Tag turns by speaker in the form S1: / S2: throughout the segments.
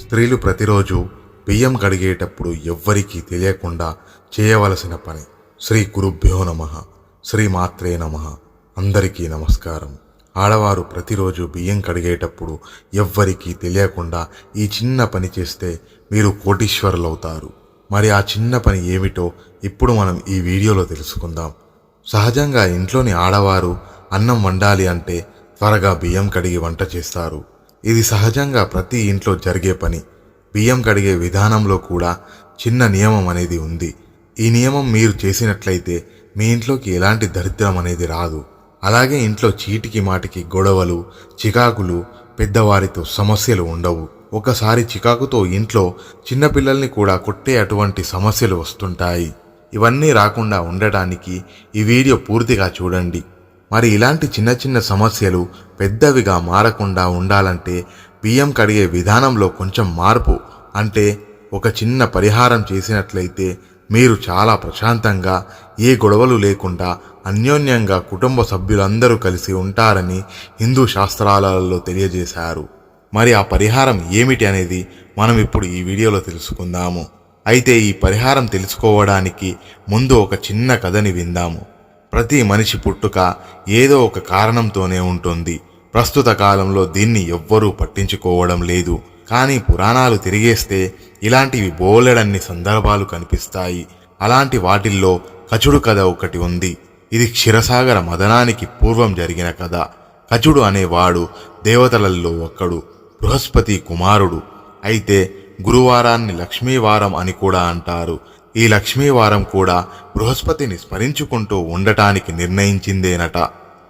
S1: స్త్రీలు ప్రతిరోజు బియ్యం కడిగేటప్పుడు ఎవ్వరికీ తెలియకుండా చేయవలసిన పని. శ్రీ గురుభ్యో నమః. శ్రీ మాత్రే నమః. అందరికీ నమస్కారం. ఆడవారు ప్రతిరోజు బియ్యం కడిగేటప్పుడు ఎవ్వరికీ తెలియకుండా ఈ చిన్న పని చేస్తే మీరు కోటీశ్వరులవుతారు. మరి ఆ చిన్న పని ఏమిటో ఇప్పుడు మనం ఈ వీడియోలో తెలుసుకుందాం. సహజంగా ఇంట్లోని ఆడవారు అన్నం వండాలి అంటే త్వరగా బియ్యం కడిగి వంట చేస్తారు. ఇది సహజంగా ప్రతి ఇంట్లో జరిగే పని. బియ్యం కడిగే విధానంలో కూడా చిన్న నియమం అనేది ఉంది. ఈ నియమం మీరు చేసినట్లయితే మీ ఇంట్లోకి ఎలాంటి దరిద్రం అనేది రాదు. అలాగే ఇంట్లో చీటికి మాటికి గొడవలు, చికాకులు, పెద్దవారితో సమస్యలు ఉండవు. ఒకసారి చికాకుతో ఇంట్లో చిన్నపిల్లల్ని కూడా కొట్టే అటువంటి సమస్యలు వస్తుంటాయి. ఇవన్నీ రాకుండా ఉండటానికి ఈ వీడియో పూర్తిగా చూడండి. మరి ఇలాంటి చిన్న చిన్న సమస్యలు పెద్దవిగా మారకుండా ఉండాలంటే బియ్యం కడిగే విధానంలో కొంచెం మార్పు, అంటే ఒక చిన్న పరిహారం చేసినట్లయితే మీరు చాలా ప్రశాంతంగా, ఏ గొడవలు లేకుండా అన్యోన్యంగా కుటుంబ సభ్యులందరూ కలిసి ఉంటారని హిందూ శాస్త్రాలలో తెలియజేశారు. మరి ఆ పరిహారం ఏమిటి అనేది మనం ఇప్పుడు ఈ వీడియోలో తెలుసుకుందాము. అయితే ఈ పరిహారం తెలుసుకోవడానికి ముందు ఒక చిన్న కథని విందాము. ప్రతి మనిషి పుట్టుక ఏదో ఒక కారణంతోనే ఉంటుంది. ప్రస్తుత కాలంలో దీన్ని ఎవ్వరూ పట్టించుకోవడం లేదు. కానీ పురాణాలు తిరిగేస్తే ఇలాంటివి బోలెడన్ని సందర్భాలు కనిపిస్తాయి. అలాంటి వాటిల్లో కచుడు కథ ఒకటి ఉంది. ఇది క్షీరసాగర మదనానికి పూర్వం జరిగిన కథ. కచుడు అనేవాడు దేవతలలో ఒక్కడు, బృహస్పతి కుమారుడు. అయితే గురువారాన్ని లక్ష్మీవారం అని కూడా అంటారు. ఈ లక్ష్మీవారం కూడా బృహస్పతిని స్మరించుకుంటూ ఉండటానికి నిర్ణయించిందేనట.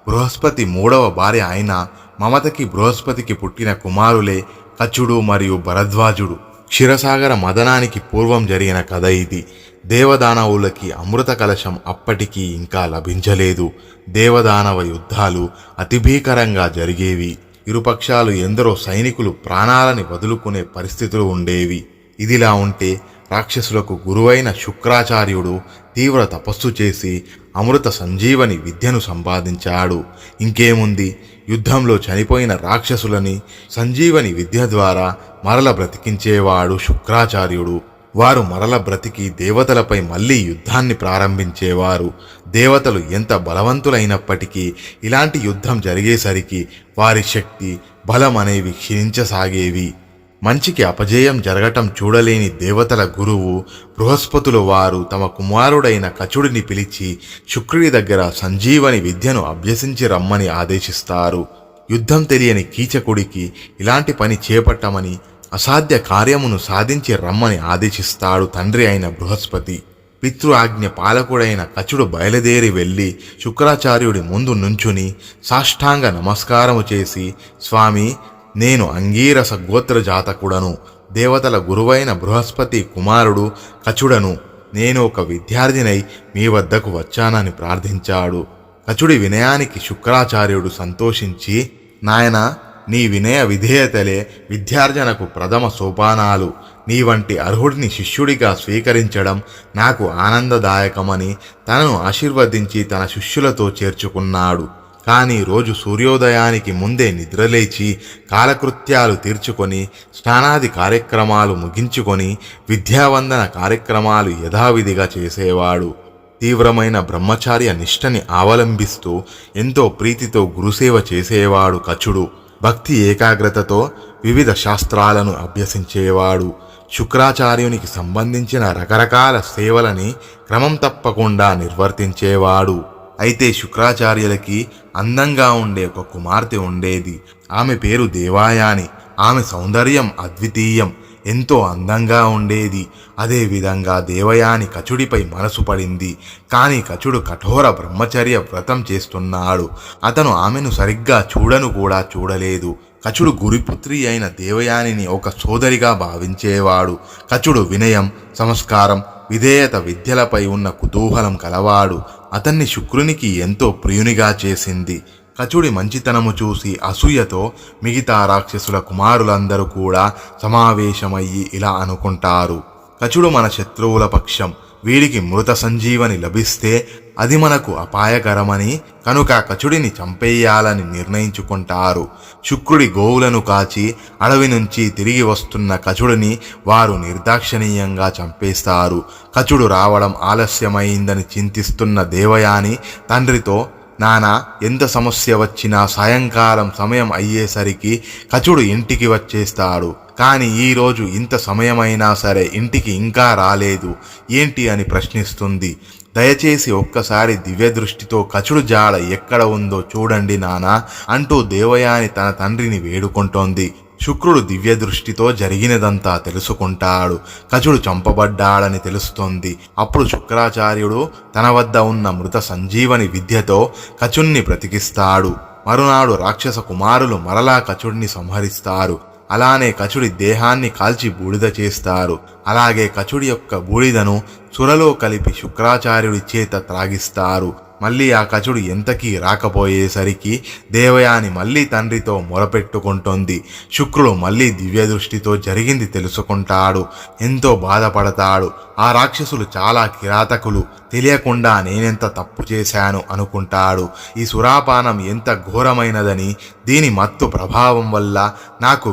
S1: బృహస్పతి మూడవ భార్య అయిన మమతకి బృహస్పతికి పుట్టిన కుమారులే కచుడు మరియు భరద్వాజుడు. క్షీరసాగర మదనానికి పూర్వం జరిగిన కథ ఇది. దేవదానవులకి అమృత కలశం అప్పటికీ ఇంకా లభించలేదు. దేవదానవ యుద్ధాలు అతి భీకరంగా జరిగేవి. ఇరుపక్షాలు ఎందరో సైనికులు ప్రాణాలని వదులుకునే పరిస్థితులు ఉండేవి. ఇదిలా ఉంటే రాక్షసులకు గురువైన శుక్రాచార్యుడు తీవ్ర తపస్సు చేసి అమృత సంజీవని విద్యను సంపాదించాడు. ఇంకేముంది, యుద్ధంలో చనిపోయిన రాక్షసులని సంజీవని విద్య ద్వారా మరల బ్రతికించేవాడు శుక్రాచార్యుడు. వారు మరల బ్రతికి దేవతలపై మళ్లీ యుద్ధాన్ని ప్రారంభించేవారు. దేవతలు ఎంత బలవంతులైనప్పటికీ ఇలాంటి యుద్ధం జరిగేసరికి వారి శక్తి, బలం అనేవి క్షీణించసాగేవి. మంచికి అపజయం జరగటం చూడలేని దేవతల గురువు బృహస్పతులు వారు తమ కుమారుడైన కచుడిని పిలిచి శుక్రుడి దగ్గర సంజీవని విద్యను అభ్యసించి రమ్మని ఆదేశిస్తారు. యుద్ధం తెలియని కీచకుడికి ఇలాంటి పని చేపట్టమని, అసాధ్య కార్యమును సాధించి రమ్మని ఆదేశిస్తాడు తండ్రి అయిన బృహస్పతి. పితృ ఆజ్ఞ పాలకుడైన కచుడు బయలుదేరి వెళ్ళి శుక్రాచార్యుడి ముందు నుంచుని సాష్టాంగ నమస్కారము చేసి, స్వామి, నేను అంగీరస గోత్ర జాతకుడను, దేవతల గురువైన బృహస్పతి కుమారుడు కచుడను. నేను ఒక విద్యార్థినై మీ వద్దకు వచ్చానని ప్రార్థించాడు. కచుడి వినయానికి శుక్రాచార్యుడు సంతోషించి, నాయనా, నీ వినయ విధేయతలే విద్యార్జనకు ప్రథమ సోపానాలు. నీ వంటి అర్హుడిని శిష్యుడిగా స్వీకరించడం నాకు ఆనందదాయకమని తనను ఆశీర్వదించి తన శిష్యులతో చేర్చుకున్నాడు. కానీ రోజు సూర్యోదయానికి ముందే నిద్రలేచి కాలకృత్యాలు తీర్చుకొని స్నానాది కార్యక్రమాలు ముగించుకొని విద్యావందన కార్యక్రమాలు యథావిధిగా చేసేవాడు. తీవ్రమైన బ్రహ్మచార్య నిష్టని అవలంబిస్తూ ఎంతో ప్రీతితో గురుసేవ చేసేవాడు కచుడు. భక్తి ఏకాగ్రతతో వివిధ శాస్త్రాలను అభ్యసించేవాడు. శుక్రాచార్యునికి సంబంధించిన రకరకాల సేవలని క్రమం తప్పకుండా నిర్వర్తించేవాడు. అయితే శుక్రాచార్యులకి అందంగా ఉండే ఒక కుమార్తె ఉండేది. ఆమె పేరు దేవయాని. ఆమె సౌందర్యం అద్వితీయం, ఎంతో అందంగా ఉండేది. అదేవిధంగా దేవయాని కచుడిపై మనసు పడింది. కానీ కచుడు కఠోర బ్రహ్మచర్య వ్రతం చేస్తున్నాడు. అతను ఆమెను సరిగ్గా చూడను కూడా చూడలేదు. కచుడు గురుపుత్రి అయిన దేవయానిని ఒక సోదరిగా భావించేవాడు. కచుడు వినయం, సంస్కారం, విధేయత విద్యలపై ఉన్న కుతూహలం కలవాడు. అతన్ని శుక్రునికి ఎంతో ప్రియునిగా చేసింది. కచుడి మంచితనము చూసి అసూయతో మిగతా రాక్షసుల కుమారులందరూ కూడా సమావేశమయ్యి ఇలా అనుకుంటారు, కచుడు మన శత్రువుల పక్షం, వీడికి మృత సంజీవని లభిస్తే అది మనకు అపాయకరమని కనుక కచుడిని చంపేయాలని నిర్ణయించుకుంటారు. శుక్రుడి గోవులను కాచి అడవి నుంచి తిరిగి వస్తున్న కచుడిని వారు నిర్దాక్షిణీయంగా చంపేస్తారు. కచుడు రావడం ఆలస్యమైందని చింతిస్తున్న దేవయాని తండ్రితో, నానా, ఎంత సమస్య వచ్చినా సాయంకాలం సమయం అయ్యేసరికి కచుడు ఇంటికి వచ్చేస్తాడు. కానీ ఈరోజు ఇంత సమయమైనా సరే ఇంటికి ఇంకా రాలేదు ఏంటి అని ప్రశ్నిస్తుంది. దయచేసి ఒక్కసారి దివ్య దృష్టితో కచుడు జాడ ఎక్కడ ఉందో చూడండి నానా అంటూ దేవయాని తన తండ్రిని వేడుకుంటోంది. శుక్రుడు దివ్య దృష్టితో జరిగినదంతా తెలుసుకుంటాడు. కచుడు చంపబడ్డాడని తెలుస్తోంది. అప్పుడు శుక్రాచార్యుడు తన వద్ద ఉన్న మృత సంజీవని విద్యతో కచుణ్ణి బ్రతికిస్తాడు. మరునాడు రాక్షస కుమారులు మరలా కచుడిని సంహరిస్తారు. అలానే కచుడి దేహాన్ని కాల్చి బూడిద చేస్తారు. అలాగే కచుడి యొక్క బూడిదను సురలో కలిపి శుక్రాచార్యుడి చేత త్రాగిస్తారు. మళ్ళీ ఆ కచుడు ఎంతకీ రాకపోయేసరికి దేవయాని మళ్ళీ తండ్రితో మొరపెట్టుకుంటోంది. శుక్రుడు మళ్ళీ దివ్య దృష్టితో జరిగింది తెలుసుకుంటాడు. ఎంతో బాధపడతాడు. ఆ రాక్షసులు చాలా కిరాతకులు, తెలియకుండా నేనెంత తప్పు చేశాను అనుకుంటాడు. ఈ సురాపానం ఎంత ఘోరమైనదని, దీని మత్తు ప్రభావం వల్ల నాకు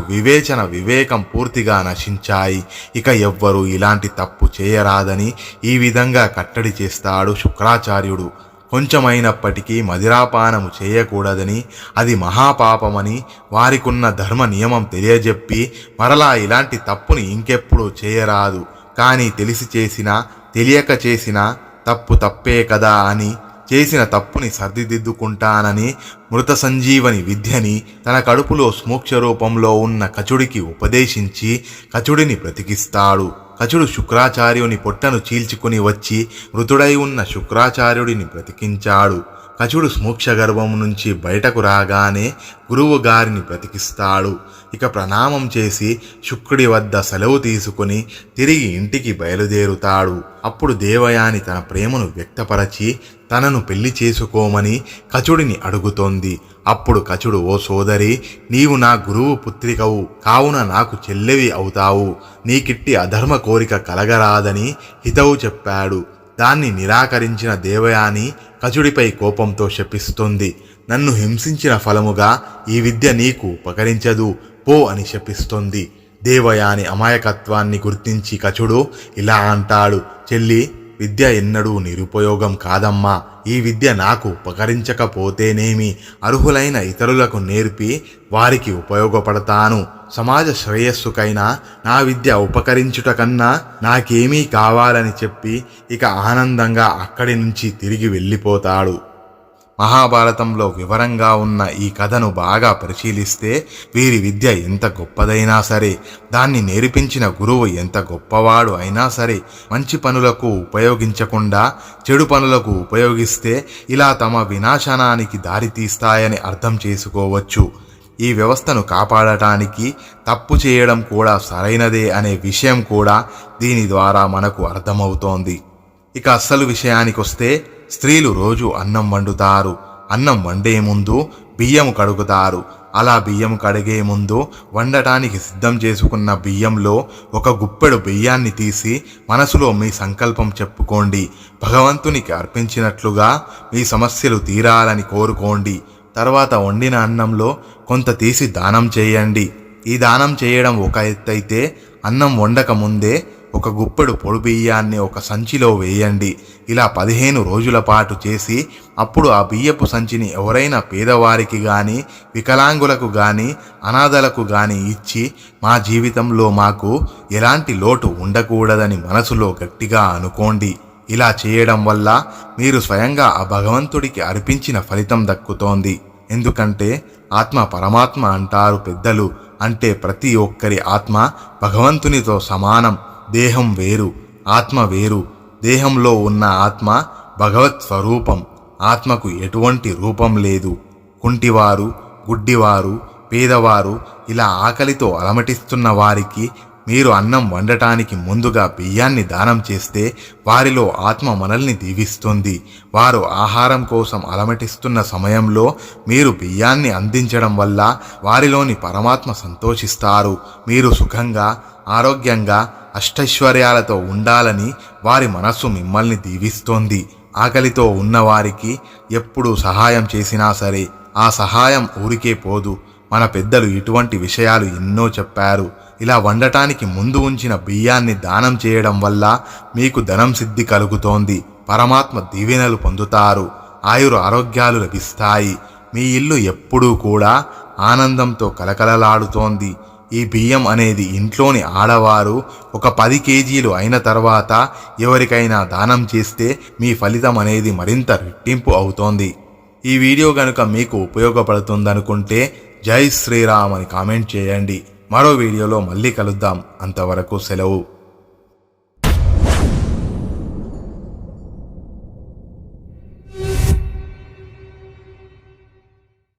S1: వివేకం పూర్తిగా నశించాయి. ఇక ఎవ్వరూ ఇలాంటి తప్పు చేయరాదని ఈ విధంగా కట్టడి చేస్తాడు శుక్రాచార్యుడు. కొంచెమైనప్పటికీ మదిరాపానము చేయకూడదని, అది మహాపాపమని వారికున్న ధర్మ నియమం తెలియజెప్పి మరలా ఇలాంటి తప్పుని ఇంకెప్పుడు చేయరాదు. కానీ తెలిసి చేసినా తెలియక చేసినా తప్పు తప్పే కదా అని చేసిన తప్పుని సర్దిదిద్దుకుంటానని మృత సంజీవని విద్యని తన కడుపులో స్మోక్ష రూపంలో ఉన్న కచుడికి ఉపదేశించి కచుడిని బ్రతికిస్తాడు. కచుడు శుక్రాచార్యుని పొట్టను చీల్చుకుని వచ్చి మృతుడై ఉన్న శుక్రాచార్యుడిని బ్రతికించాడు. కచుడు స్మోక్ష గర్భం నుంచి బయటకు రాగానే గురువు గారిని బ్రతికిస్తాడు. ఇక ప్రణామం చేసి శుక్రుడి వద్ద సెలవు తీసుకుని తిరిగి ఇంటికి బయలుదేరుతాడు. అప్పుడు దేవయాని తన ప్రేమను వ్యక్తపరచి తనను పెళ్లి చేసుకోమని కచుడిని అడుగుతోంది. అప్పుడు కచుడు, ఓ సోదరి, నీవు నా గురువు పుత్రికవు కావున నాకు చెల్లెవి అవుతావు. నీకిట్టి అధర్మ కోరిక కలగరాదని హితవు చెప్పాడు. దాన్ని నిరాకరించిన దేవయాని కచుడిపై కోపంతో శపిస్తుంది. నన్ను హింసించిన ఫలముగా ఈ విద్య నీకు ఉపకరించదు, పో అని శపిస్తుంది. దేవయాని అమాయకత్వాన్ని గుర్తించి కచుడు ఇలా అంటాడు, చెల్లి, విద్య ఎన్నడూ నిరుపయోగం కాదమ్మా. ఈ విద్య నాకు ఉపకరించకపోతేనేమి, అర్హులైన ఇతరులకు నేర్పి వారికి ఉపయోగపడతాను. సమాజ శ్రేయస్సుకైనా నా విద్య ఉపకరించుట కన్నా నాకేమీ కావాలని చెప్పి ఇక ఆనందంగా అక్కడి నుంచి తిరిగి వెళ్ళిపోతాడు. మహాభారతంలో వివరంగా ఉన్న ఈ కథను బాగా పరిశీలిస్తే వీరి విద్య ఎంత గొప్పదైనా సరే, దాన్ని నేర్పించిన గురువు ఎంత గొప్పవాడు అయినా సరే, మంచి పనులకు ఉపయోగించకుండా చెడు పనులకు ఉపయోగిస్తే ఇలా తమ వినాశనానికి దారితీస్తాయని అర్థం చేసుకోవచ్చు. ఈ వ్యవస్థను కాపాడటానికి తప్పు చేయడం కూడా సరైనదే అనే విషయం కూడా దీని ద్వారా మనకు అర్థమవుతోంది. ఇక అస్సలు విషయానికొస్తే స్త్రీలు రోజు అన్నం వండుతారు. అన్నం వండే ముందు బియ్యం కడుగుతారు. అలా బియ్యం కడిగే ముందు వండటానికి సిద్ధం చేసుకున్న బియ్యంలో ఒక గుప్పెడు బియ్యాన్ని తీసి మనసులో మీ సంకల్పం చెప్పుకోండి. భగవంతునికి అర్పించినట్లుగా మీ సమస్యలు తీరాలని కోరుకోండి. తర్వాత వండిన అన్నంలో కొంత తీసి దానం చేయండి. ఈ దానం చేయడం ఒక ఎత్తైతే, అన్నం వండక ముందే ఒక గుప్పెడు పొడి బియ్యాన్ని ఒక సంచిలో వేయండి. ఇలా 15 రోజుల పాటు చేసి అప్పుడు ఆ బియ్యపు సంచిని ఎవరైనా పేదవారికి కానీ, వికలాంగులకు కానీ, అనాథలకు కానీ ఇచ్చి మా జీవితంలో మాకు ఎలాంటి లోటు ఉండకూడదని మనసులో గట్టిగా అనుకోండి. ఇలా చేయడం వల్ల మీరు స్వయంగా ఆ భగవంతుడికి అర్పించిన ఫలితం దక్కుతోంది. ఎందుకంటే ఆత్మ పరమాత్మ అంటారు పెద్దలు. అంటే ప్రతి ఒక్కరి ఆత్మ భగవంతునితో సమానం. దేహం వేరు, ఆత్మ వేరు. దేహంలో ఉన్న ఆత్మ భగవత్ స్వరూపం. ఆత్మకు ఎటువంటి రూపం లేదు. కుంటివారు, గుడ్డివారు, పేదవారు, ఇలా ఆకలితో అలమటిస్తున్న వారికి మీరు అన్నం వండటానికి ముందుగా బియ్యాన్ని దానం చేస్తే వారిలో ఆత్మ మనల్ని దీవిస్తుంది. వారు ఆహారం కోసం అలమటిస్తున్న సమయంలో మీరు బియ్యాన్ని అందించడం వల్ల వారిలోని పరమాత్మ సంతోషిస్తారు. మీరు సుఖంగా, ఆరోగ్యంగా, అష్టైశ్వర్యాలతో ఉండాలని వారి మనస్సు మిమ్మల్ని దీవిస్తోంది. ఆకలితో ఉన్నవారికి ఎప్పుడు సహాయం చేసినా సరే ఆ సహాయం ఊరికే పోదు. మన పెద్దలు ఇటువంటి విషయాలు ఎన్నో చెప్పారు. ఇలా వండటానికి ముందు ఉంచిన బియ్యాన్ని దానం చేయడం వల్ల మీకు ధనం సిద్ధి కలుగుతోంది. పరమాత్మ దీవెనలు పొందుతారు. ఆయుర ఆరోగ్యాలు లభిస్తాయి. మీ ఇల్లు ఎప్పుడూ కూడా ఆనందంతో కలకలలాడుతోంది. ఈ బియ్యం అనేది ఇంట్లోని ఆడవారు ఒక 10 కేజీలు అయిన తర్వాత ఎవరికైనా దానం చేస్తే మీ ఫలితం అనేది మరింత రెట్టింపు అవుతోంది. ఈ వీడియో కనుక మీకు ఉపయోగపడుతుందనుకుంటే జై శ్రీరామ్ అని కామెంట్ చేయండి. మరో వీడియోలో మళ్ళీ కలుద్దాం. అంతవరకు సెలవు.